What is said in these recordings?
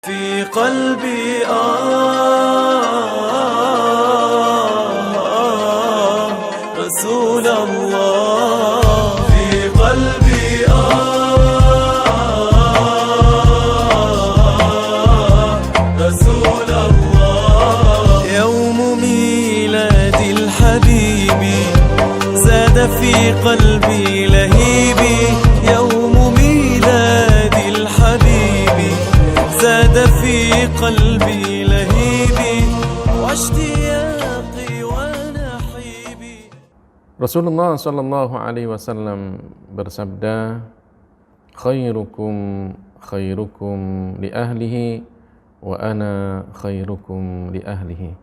في قلبي رسول الله في قلبي رسول الله يوم ميلاد الحبيب زاد في قلبي لهيبي يوم ميلاد الحبيب زاد في قلبي لهيبي واشتياقي ونحيبي. Rasulullah Shallallahu Alaihi Wasallam bersabda, khairukum li ahlihi wa ana khairukum li ahlihi.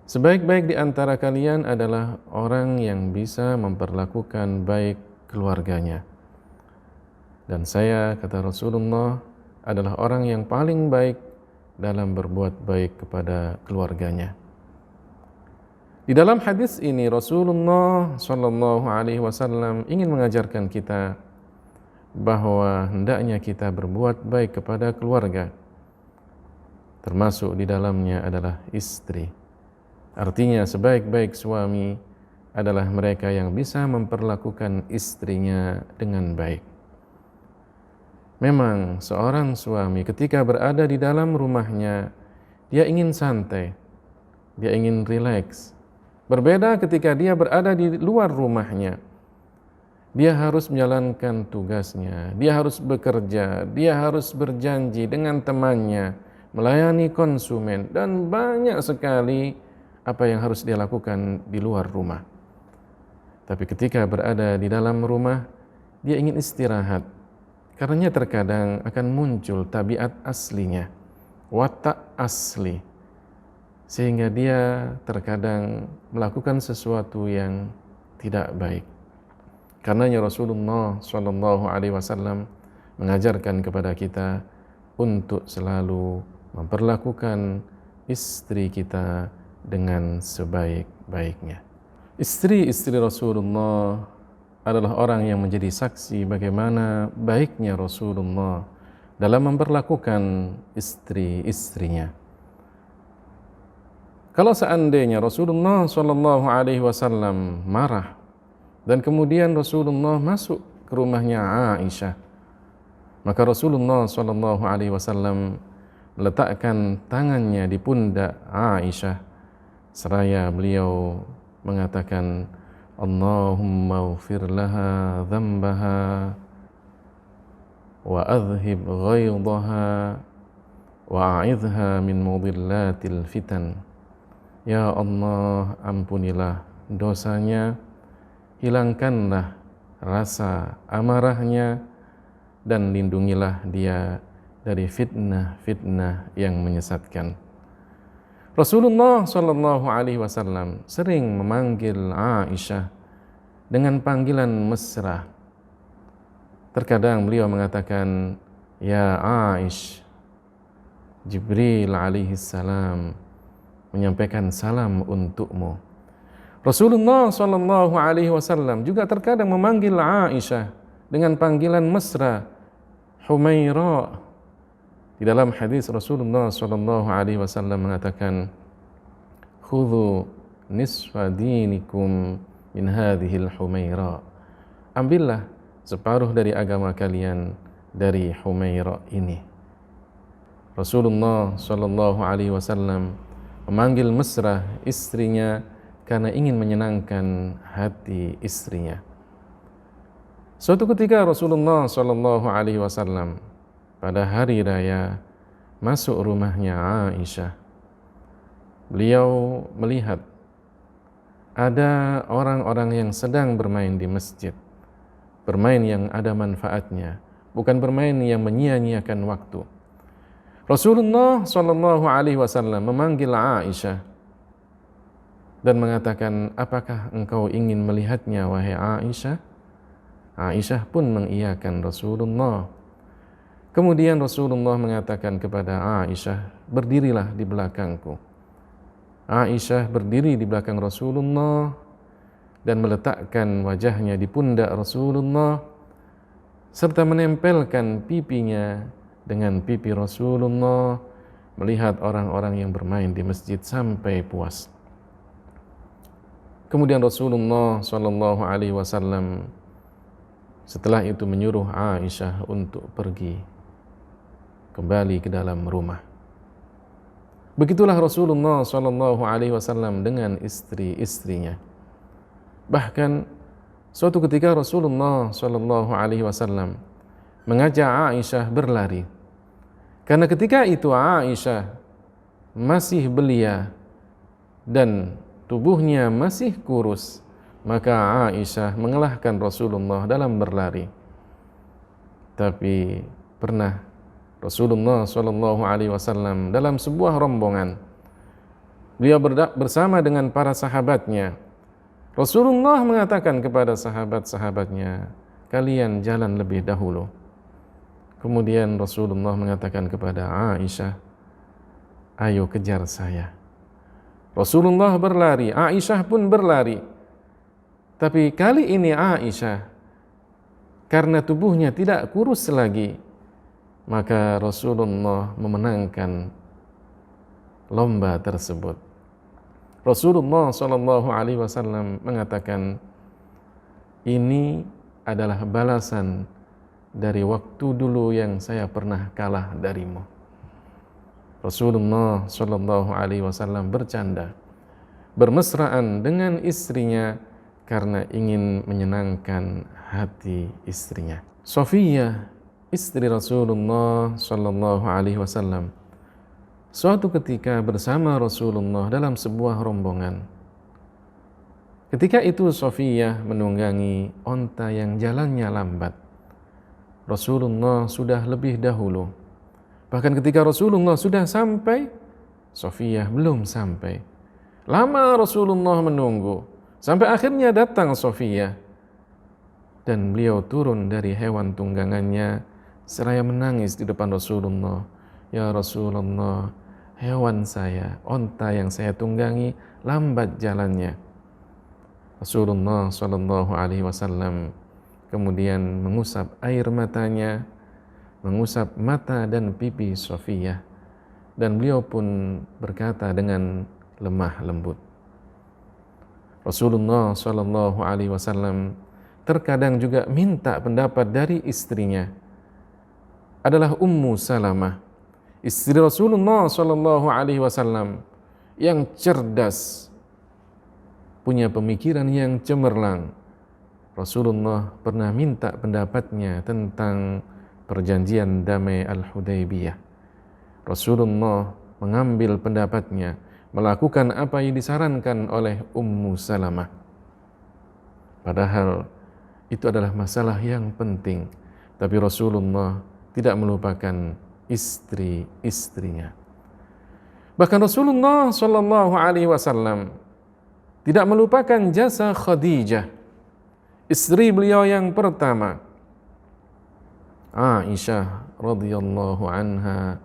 Sebaik-baik di antara kalian adalah orang yang bisa memperlakukan baik keluarganya. Dan saya, kata Rasulullah, adalah orang yang paling baik dalam berbuat baik kepada keluarganya. Di dalam hadis ini Rasulullah Shallallahu Alaihi Wasallam ingin mengajarkan kita bahwa hendaknya kita berbuat baik kepada keluarga, termasuk di dalamnya adalah istri. Artinya sebaik-baik suami adalah mereka yang bisa memperlakukan istrinya dengan baik. Memang seorang suami ketika berada di dalam rumahnya, dia ingin santai, dia ingin rileks. Berbeda ketika dia berada di luar rumahnya. Dia harus menjalankan tugasnya, dia harus bekerja, dia harus berjanji dengan temannya, melayani konsumen, dan banyak sekali apa yang harus dia lakukan di luar rumah. Tapi ketika berada di dalam rumah, dia ingin istirahat. Karena terkadang akan muncul tabiat aslinya, watak asli, sehingga dia terkadang melakukan sesuatu yang tidak baik. Karenanya Rasulullah Shallallahu Alaihi Wasallam mengajarkan kepada kita untuk selalu memperlakukan istri kita dengan sebaik-baiknya. Istri-istri Rasulullah adalah orang yang menjadi saksi bagaimana baiknya Rasulullah dalam memperlakukan istri-istrinya. Kalau seandainya Rasulullah Shallallahu Alaihi Wasallam marah dan kemudian Rasulullah masuk ke rumahnya Aisyah, maka Rasulullah Shallallahu Alaihi Wasallam meletakkan tangannya di pundak Aisyah seraya beliau mengatakan, Allahumma ghfir laha dhanbaha wa adhhib ghaydaha wa a'idha min mudhillatil fitan. Ya Allah, ampunilah dosanya, hilangkanlah rasa amarahnya, dan lindungilah dia dari fitnah-fitnah yang menyesatkan. Rasulullah Shallallahu Alaihi Wasallam sering memanggil Aisyah dengan panggilan mesra. Terkadang beliau mengatakan, Ya Aish, Jibril alaihi salam menyampaikan salam untukmu. Rasulullah Shallallahu Alaihi Wasallam juga terkadang memanggil Aisyah dengan panggilan mesra, Humaira. Di dalam hadis Rasulullah Shallallahu Alaihi Wasallam mengatakan, khudhu nisfa dinikum min hadhil Humaira. Ambillah separuh dari agama kalian dari Humaira ini. Rasulullah Shallallahu Alaihi Wasallam memanggil mesra istrinya karena ingin menyenangkan hati istrinya. Suatu ketika Rasulullah Shallallahu Alaihi Wasallam pada hari raya masuk rumahnya Aisyah. Beliau melihat ada orang-orang yang sedang bermain di masjid, bermain yang ada manfaatnya, bukan bermain yang menyia-nyiakan waktu. Rasulullah Shallallahu Alaihi Wasallam memanggil Aisyah dan mengatakan, apakah engkau ingin melihatnya wahai Aisyah? Aisyah pun mengiyakan Rasulullah. Kemudian Rasulullah mengatakan kepada Aisyah, berdirilah di belakangku. Aisyah berdiri di belakang Rasulullah dan meletakkan wajahnya di pundak Rasulullah serta menempelkan pipinya dengan pipi Rasulullah, melihat orang-orang yang bermain di masjid sampai puas. Kemudian Rasulullah Shallallahu Alaihi Wasallam setelah itu menyuruh Aisyah untuk pergi kembali ke dalam rumah. Begitulah Rasulullah Shallallahu Alaihi Wasallam dengan istri-istrinya. Bahkan suatu ketika Rasulullah Shallallahu Alaihi Wasallam mengajak Aisyah berlari, karena ketika itu Aisyah masih belia dan tubuhnya masih kurus, maka Aisyah mengalahkan Rasulullah dalam berlari. Tapi pernah Rasulullah Shallallahu Alaihi Wasallam dalam sebuah rombongan, beliau bersama dengan para sahabatnya. Rasulullah mengatakan kepada sahabat-sahabatnya, kalian jalan lebih dahulu. Kemudian Rasulullah mengatakan kepada Aisyah, ayo kejar saya. Rasulullah berlari, Aisyah pun berlari. Tapi kali ini Aisyah, karena tubuhnya tidak kurus lagi, maka Rasulullah memenangkan lomba tersebut. Rasulullah Shallallahu Alaihi Wasallam mengatakan, ini adalah balasan dari waktu dulu yang saya pernah kalah darimu. Rasulullah Shallallahu Alaihi Wasallam bercanda, bermesraan dengan istrinya karena ingin menyenangkan hati istrinya. Sofiyah, istri Rasulullah Shallallahu Alaihi Wasallam, suatu ketika bersama Rasulullah dalam sebuah rombongan. Ketika itu Sofiyah menunggangi onta yang jalannya lambat. Rasulullah sudah lebih dahulu. Bahkan ketika Rasulullah sudah sampai, Sofiyah belum sampai. Lama Rasulullah menunggu, sampai akhirnya datang Sofiyah. Dan beliau turun dari hewan tunggangannya seraya menangis di depan Rasulullah. Ya Rasulullah, hewan saya, onta yang saya tunggangi, lambat jalannya. Rasulullah Shallallahu Alaihi Wasallam kemudian mengusap air matanya, mengusap mata dan pipi Sofiyah, dan beliau pun berkata dengan lemah lembut. Rasulullah Shallallahu Alaihi Wasallam terkadang juga minta pendapat dari istrinya, adalah Ummu Salamah, istri Rasulullah Shallallahu Alaihi Wasallam yang cerdas, punya pemikiran yang cemerlang. Rasulullah pernah minta pendapatnya tentang perjanjian damai Al-Hudaybiyah. Rasulullah mengambil pendapatnya, melakukan apa yang disarankan oleh Ummu Salamah. Padahal itu adalah masalah yang penting, tapi Rasulullah tidak melupakan istri-istrinya. Bahkan Rasulullah Shallallahu Alaihi Wasallam tidak melupakan jasa Khadijah, istri beliau yang pertama. Aisyah radhiyallahu anha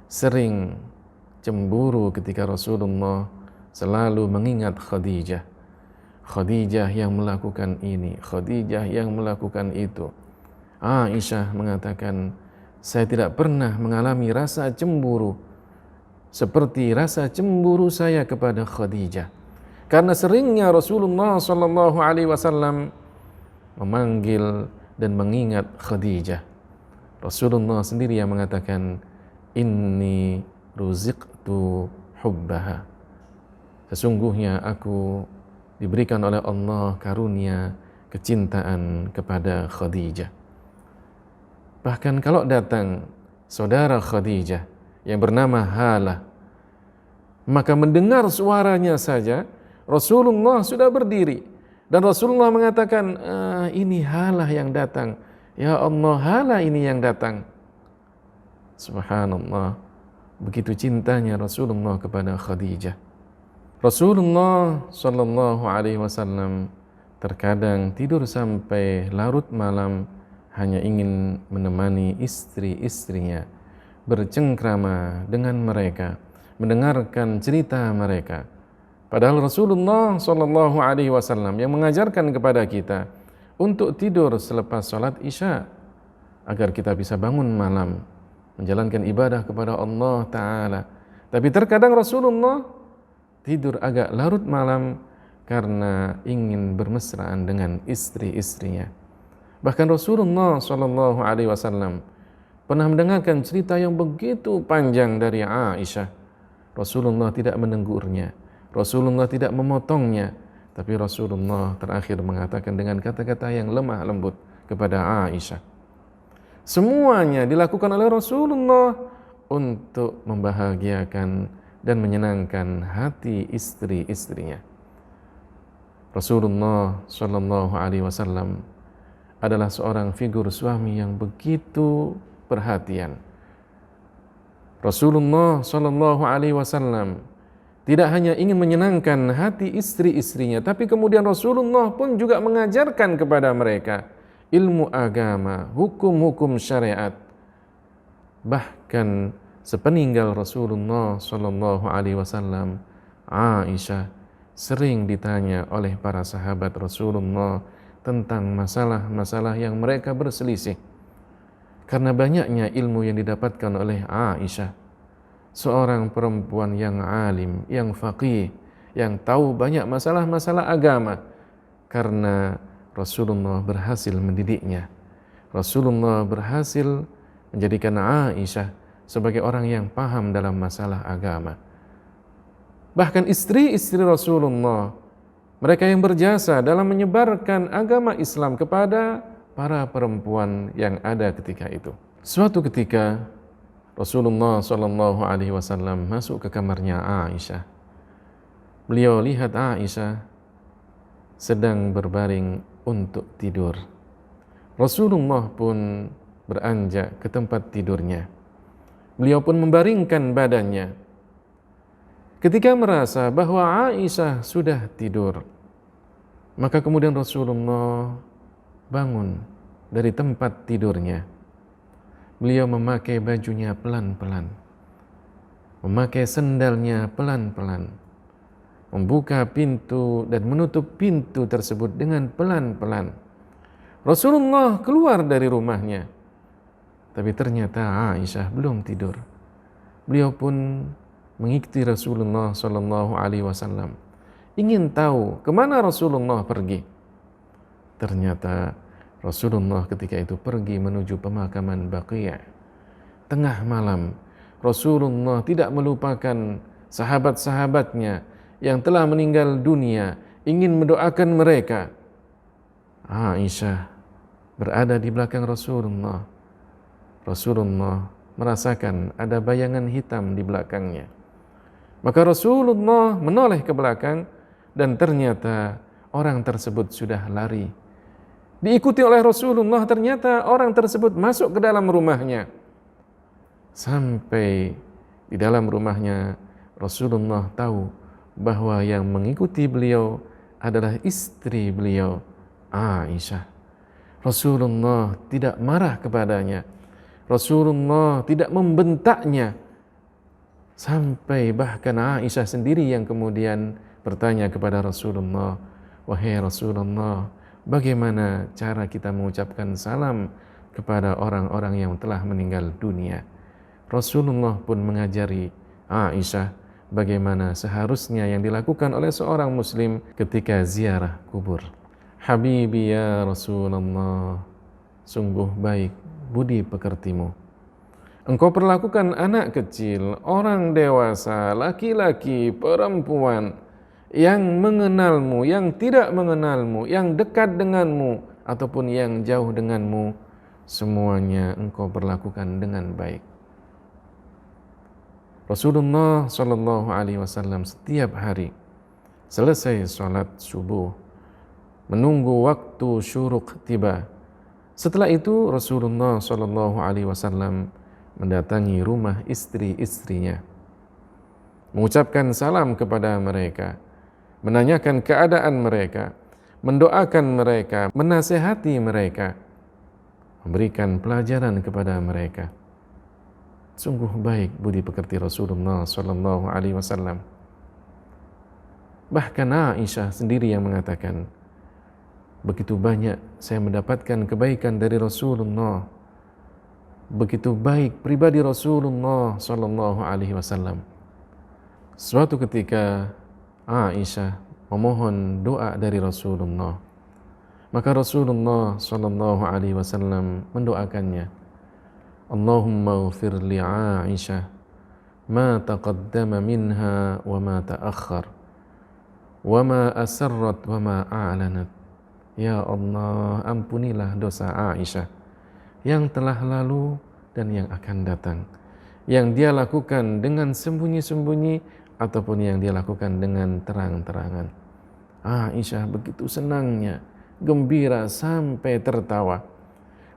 sering cemburu ketika Rasulullah selalu mengingat Khadijah. Khadijah yang melakukan ini, Khadijah yang melakukan itu. Aisyah mengatakan, saya tidak pernah mengalami rasa cemburu seperti rasa cemburu saya kepada Khadijah. Karena seringnya Rasulullah sallallahu alaihi wasallam memanggil dan mengingat Khadijah. Rasulullah sendiri yang mengatakan, inni ruziqtu hubbaha. Sesungguhnya aku diberikan oleh Allah karunia kecintaan kepada Khadijah. Bahkan kalau datang saudara Khadijah yang bernama Halah, maka mendengar suaranya saja Rasulullah sudah berdiri. Dan Rasulullah mengatakan, ini Halah yang datang. Ya Allah, Halah ini yang datang. Subhanallah, begitu cintanya Rasulullah kepada Khadijah. Rasulullah sallallahu alaihi wasallam terkadang tidur sampai larut malam hanya ingin menemani istri-istrinya, bercengkrama dengan mereka, mendengarkan cerita mereka. Padahal Rasulullah sallallahu alaihi wasallam yang mengajarkan kepada kita untuk tidur selepas salat Isya agar kita bisa bangun malam menjalankan ibadah kepada Allah Ta'ala. Tapi terkadang Rasulullah tidur agak larut malam karena ingin bermesraan dengan istri-istrinya. Bahkan Rasulullah SAW pernah mendengarkan cerita yang begitu panjang dari Aisyah. Rasulullah tidak menenggurnya, Rasulullah tidak memotongnya, tapi Rasulullah terakhir mengatakan dengan kata-kata yang lemah lembut kepada Aisyah. Semuanya dilakukan oleh Rasulullah untuk membahagiakan dan menyenangkan hati istri-istrinya. Rasulullah Shallallahu Alaihi Wasallam adalah seorang figur suami yang begitu perhatian. Rasulullah Shallallahu Alaihi Wasallam tidak hanya ingin menyenangkan hati istri-istrinya, tapi kemudian Rasulullah pun juga mengajarkan kepada mereka ilmu agama, hukum-hukum syariat. Bahkan sepeninggal Rasulullah Shallallahu Alaihi Wasallam, Aisyah sering ditanya oleh para sahabat Rasulullah tentang masalah-masalah yang mereka berselisih. Karena banyaknya ilmu yang didapatkan oleh Aisyah, seorang perempuan yang alim, yang faqih, yang tahu banyak masalah-masalah agama, karena Rasulullah berhasil mendidiknya. Rasulullah berhasil menjadikan Aisyah sebagai orang yang paham dalam masalah agama. Bahkan istri-istri Rasulullah, mereka yang berjasa dalam menyebarkan agama Islam kepada para perempuan yang ada ketika itu. Suatu ketika Rasulullah Shallallahu Alaihi Wasallam masuk ke kamarnya Aisyah. Beliau lihat Aisyah sedang berbaring untuk tidur. Rasulullah pun beranjak ke tempat tidurnya. Beliau pun membaringkan badannya. Ketika merasa bahwa Aisyah sudah tidur, maka kemudian Rasulullah bangun dari tempat tidurnya. Beliau memakai bajunya pelan-pelan, memakai sendalnya pelan-pelan, membuka pintu dan menutup pintu tersebut dengan pelan-pelan. Rasulullah keluar dari rumahnya, tapi ternyata Aisyah belum tidur. Beliau pun mengikuti Rasulullah Sallallahu Alaihi Wasallam, ingin tahu kemana Rasulullah pergi. Ternyata Rasulullah ketika itu pergi menuju pemakaman Baqi'. Tengah malam, Rasulullah tidak melupakan sahabat-sahabatnya yang telah meninggal dunia, ingin mendoakan mereka. Aisyah berada di belakang Rasulullah. Rasulullah merasakan ada bayangan hitam di belakangnya. Maka Rasulullah menoleh ke belakang dan ternyata orang tersebut sudah lari. Diikuti oleh Rasulullah, ternyata orang tersebut masuk ke dalam rumahnya. Sampai di dalam rumahnya Rasulullah tahu bahwa yang mengikuti beliau adalah istri beliau, Aisyah. Rasulullah tidak marah kepadanya. Rasulullah tidak membentaknya. Sampai bahkan Aisyah sendiri yang kemudian bertanya kepada Rasulullah, "Wahai Rasulullah, bagaimana cara kita mengucapkan salam kepada orang-orang yang telah meninggal dunia?" Rasulullah pun mengajari Aisyah bagaimana seharusnya yang dilakukan oleh seorang muslim ketika ziarah kubur. "Habibi ya Rasulullah, sungguh baik budi pekertimu. Engkau perlakukan anak kecil, orang dewasa, laki-laki, perempuan yang mengenalmu, yang tidak mengenalmu, yang dekat denganmu, ataupun yang jauh denganmu, semuanya engkau perlakukan dengan baik." Rasulullah Shallallahu Alaihi Wasallam setiap hari selesai sholat subuh, menunggu waktu syuruk tiba. Setelah itu Rasulullah Shallallahu Alaihi Wasallam mendatangi rumah istri-istrinya, mengucapkan salam kepada mereka, menanyakan keadaan mereka, mendoakan mereka, menasehati mereka, memberikan pelajaran kepada mereka. Sungguh baik budi pekerti Rasulullah Sallallahu Alaihi Wasallam. Bahkan Aisyah sendiri yang mengatakan, begitu banyak saya mendapatkan kebaikan dari Rasulullah. begitu baik pribadi Rasulullah Sallallahu Alaihi Wasallam. Suatu ketika Aisyah memohon doa dari Rasulullah, maka Rasulullah Sallallahu Alaihi Wasallam mendoakannya, Allahumma ighfir li Aisyah ma taqaddama minha wa ma ta'akhkhar wa ma asarrat wa ma a'lanat. Ya Allah, ampunilah dosa Aisyah yang telah lalu dan yang akan datang, yang dia lakukan dengan sembunyi-sembunyi ataupun yang dia lakukan dengan terang-terangan. Aisyah begitu senangnya, gembira sampai tertawa.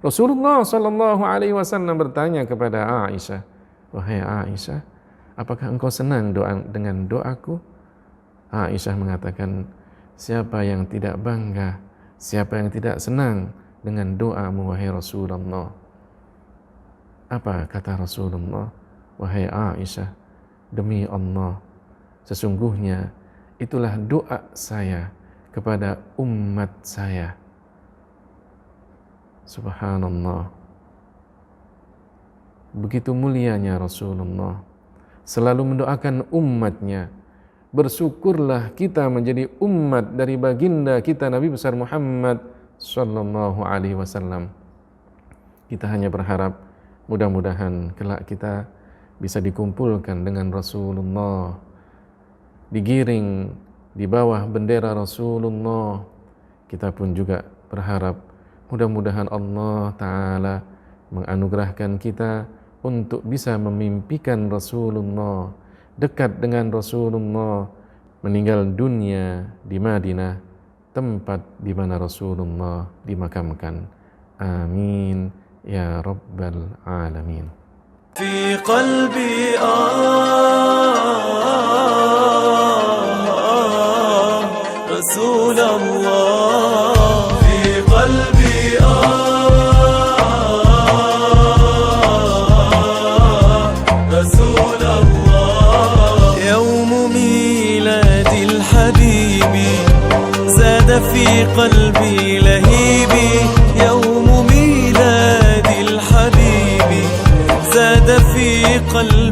Rasulullah Sallallahu Alaihi Wasallam bertanya kepada Aisyah, wahai Aisyah, apakah engkau senang dengan doaku? Aisyah mengatakan, siapa yang tidak bangga, siapa yang tidak senang dengan doamu wahai Rasulullah? Apa kata Rasulullah? Wahai Aisyah, demi Allah, sesungguhnya itulah doa saya kepada umat saya. Subhanallah. Begitu mulianya Rasulullah, selalu mendoakan umatnya. Bersyukurlah kita menjadi umat dari baginda kita Nabi besar Muhammad Sallallahu Alaihi Wasallam. Kita hanya berharap mudah-mudahan kelak kita bisa dikumpulkan dengan Rasulullah, digiring di bawah bendera Rasulullah. Kita pun juga berharap mudah-mudahan Allah Ta'ala menganugerahkan kita untuk bisa memimpikan Rasulullah, dekat dengan Rasulullah, meninggal dunia di Madinah, tempat di mana Rasulullah dimakamkan. Amin ya Rabbal Alamin. في قلبي رسول الله، في قلبي رسول الله. يوم ميلاد الحبيب زاد في قلبي لهيبي، يوم ميلاد الحبيب زاد في قلبي